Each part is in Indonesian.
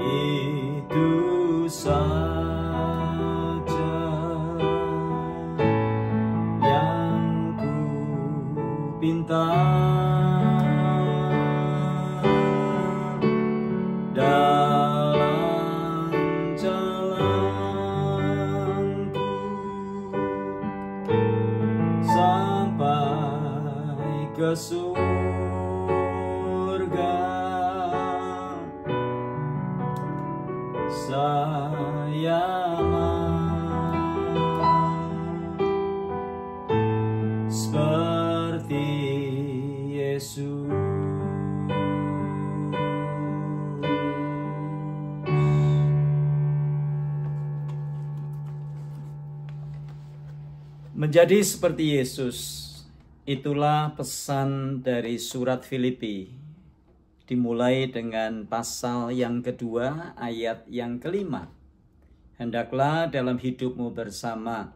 itu saja yang ku pinta. Dalam jalanku sampai ke surga, saya mau seperti Yesus. Menjadi seperti Yesus, itulah pesan dari surat Filipi. Dimulai dengan pasal yang kedua, ayat yang kelima. Hendaklah dalam hidupmu bersama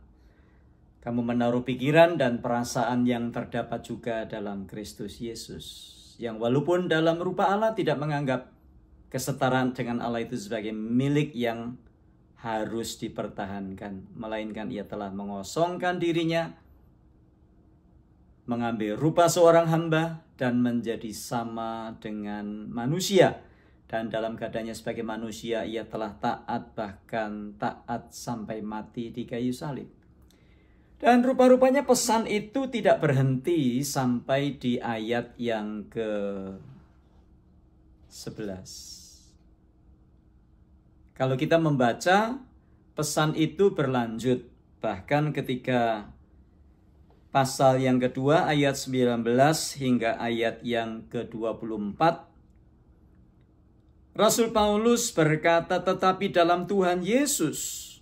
kamu menaruh pikiran dan perasaan yang terdapat juga dalam Kristus Yesus, yang walaupun dalam rupa Allah tidak menganggap kesetaraan dengan Allah itu sebagai milik yang harus dipertahankan, melainkan ia telah mengosongkan dirinya, mengambil rupa seorang hamba dan menjadi sama dengan manusia. Dan dalam keadaannya sebagai manusia, ia telah taat, bahkan taat sampai mati di kayu salib. Dan rupa-rupanya pesan itu tidak berhenti sampai di ayat yang ke-11. Kalau kita membaca, pesan itu berlanjut. Bahkan ketika pasal yang kedua ayat 19 hingga ayat yang ke-24, Rasul Paulus berkata, tetapi dalam Tuhan Yesus,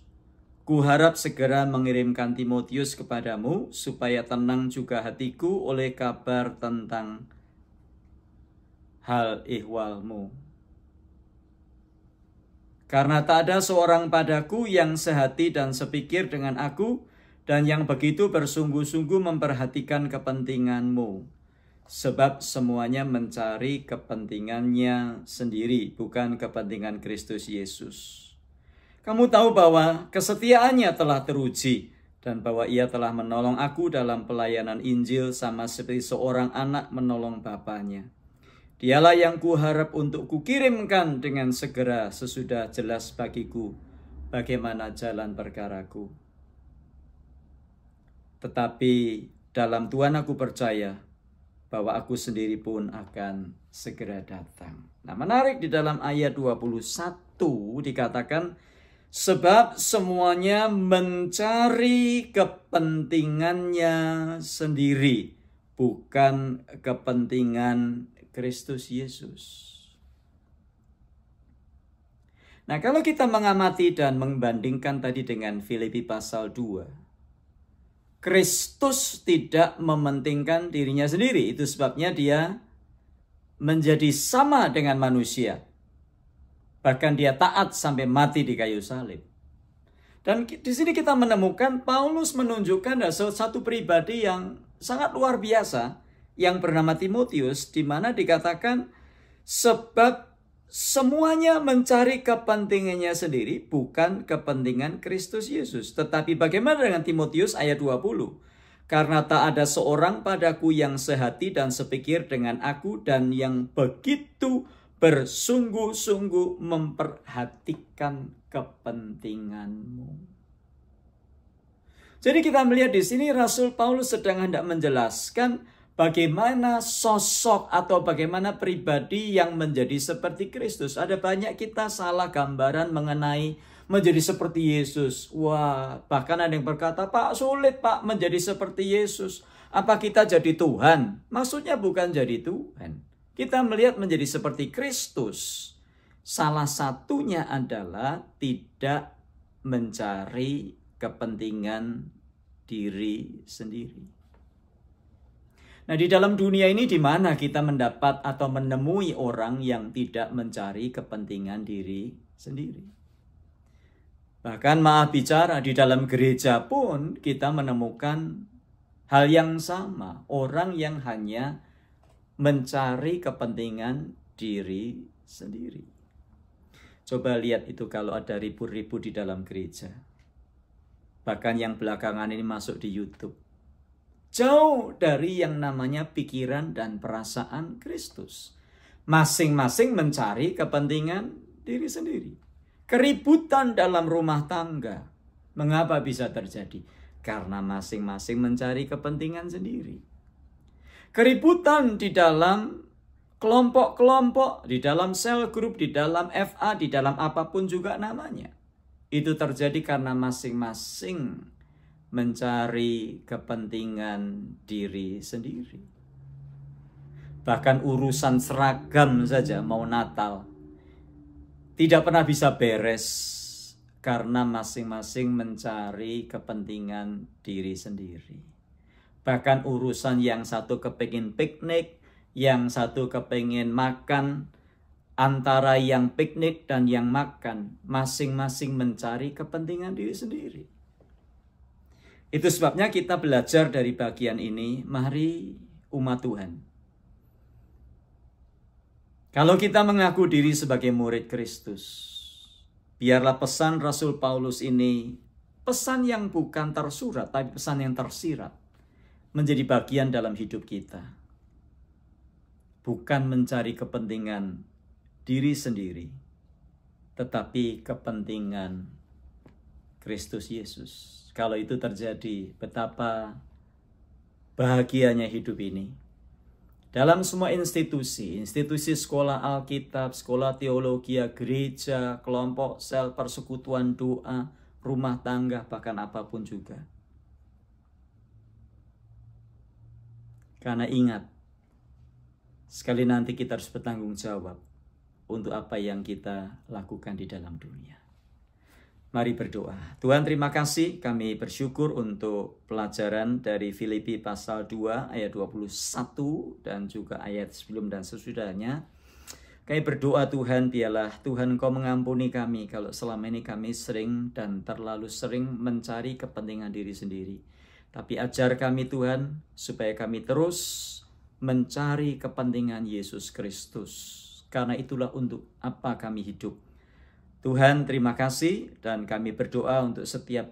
kuharap segera mengirimkan Timotius kepadamu, supaya tenang juga hatiku oleh kabar tentang hal ihwalmu. Karena tak ada seorang padaku yang sehati dan sepikir dengan aku, dan yang begitu bersungguh-sungguh memperhatikan kepentinganmu. Sebab semuanya mencari kepentingannya sendiri, bukan kepentingan Kristus Yesus. Kamu tahu bahwa kesetiaannya telah teruji, dan bahwa ia telah menolong aku dalam pelayanan Injil sama seperti seorang anak menolong bapaknya. Dialah yang kuharap untuk kukirimkan dengan segera sesudah jelas bagiku bagaimana jalan perkaraku. Tetapi dalam Tuhan aku percaya bahwa aku sendiri pun akan segera datang. Nah, menarik di dalam ayat 21 dikatakan, sebab semuanya mencari kepentingannya sendiri, bukan kepentingan Kristus Yesus. Nah, kalau kita mengamati dan membandingkan tadi dengan Filipi pasal 2, Kristus tidak mementingkan dirinya sendiri. Itu sebabnya dia menjadi sama dengan manusia. Bahkan dia taat sampai mati di kayu salib. Dan di sini kita menemukan Paulus menunjukkan ada satu pribadi yang sangat luar biasa, yang bernama Timotius, di mana dikatakan sebab semuanya mencari kepentingannya sendiri, bukan kepentingan Kristus Yesus. Tetapi bagaimana dengan Timotius ayat 20? Karena tak ada seorang padaku yang sehati dan sepikir dengan aku, dan yang begitu bersungguh-sungguh memperhatikan kepentinganmu. Jadi kita melihat di sini Rasul Paulus sedang hendak menjelaskan bagaimana sosok atau bagaimana pribadi yang menjadi seperti Kristus. Ada banyak kita salah gambaran mengenai menjadi seperti Yesus. Wah, bahkan ada yang berkata, Pak, sulit Pak menjadi seperti Yesus. Apa kita jadi Tuhan? Maksudnya bukan jadi Tuhan. Kita melihat menjadi seperti Kristus. Salah satunya adalah tidak mencari kepentingan diri sendiri. Nah, di dalam dunia ini di mana kita mendapat atau menemui orang yang tidak mencari kepentingan diri sendiri. Bahkan maaf bicara, di dalam gereja pun kita menemukan hal yang sama. Orang yang hanya mencari kepentingan diri sendiri. Coba lihat itu kalau ada ribut-ribut di dalam gereja. Bahkan yang belakangan ini masuk di YouTube. Jauh dari yang namanya pikiran dan perasaan Kristus. Masing-masing mencari kepentingan diri sendiri. Keributan dalam rumah tangga. Mengapa bisa terjadi? Karena masing-masing mencari kepentingan sendiri. Keributan di dalam kelompok-kelompok, di dalam sel grup, di dalam FA, di dalam apapun juga namanya. Itu terjadi karena masing-masing mencari kepentingan diri sendiri. Bahkan urusan seragam saja mau Natal tidak pernah bisa beres karena masing-masing mencari kepentingan diri sendiri. Bahkan urusan yang satu kepingin piknik, yang satu kepingin makan, antara yang piknik dan yang makan, masing-masing mencari kepentingan diri sendiri. Itu sebabnya kita belajar dari bagian ini, mari umat Tuhan. Kalau kita mengaku diri sebagai murid Kristus, biarlah pesan Rasul Paulus ini, pesan yang bukan tersurat, tapi pesan yang tersirat, menjadi bagian dalam hidup kita. Bukan mencari kepentingan diri sendiri, tetapi kepentingan Kristus Yesus. Kalau itu terjadi, betapa bahagianya hidup ini. Dalam semua institusi sekolah Alkitab, sekolah teologi, gereja, kelompok, sel, persekutuan doa, rumah tangga, bahkan apapun juga. Karena ingat, sekali nanti kita harus bertanggung jawab untuk apa yang kita lakukan di dalam dunia. Mari berdoa. Tuhan, terima kasih, kami bersyukur untuk pelajaran dari Filipi pasal 2 ayat 21 dan juga ayat sebelum dan sesudahnya. Kami berdoa Tuhan, biarlah Tuhan Engkau mengampuni kami kalau selama ini kami sering dan terlalu sering mencari kepentingan diri sendiri. Tapi ajar kami Tuhan supaya kami terus mencari kepentingan Yesus Kristus. Karena itulah untuk apa kami hidup. Tuhan, terima kasih, dan kami berdoa untuk setiap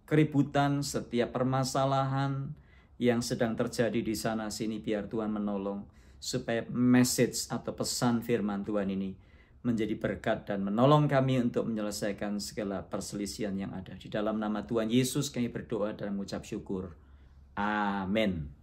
keributan, setiap permasalahan yang sedang terjadi di sana sini, biar Tuhan menolong supaya message atau pesan firman Tuhan ini menjadi berkat dan menolong kami untuk menyelesaikan segala perselisihan yang ada. Di dalam nama Tuhan Yesus kami berdoa dan mengucap syukur. Amin.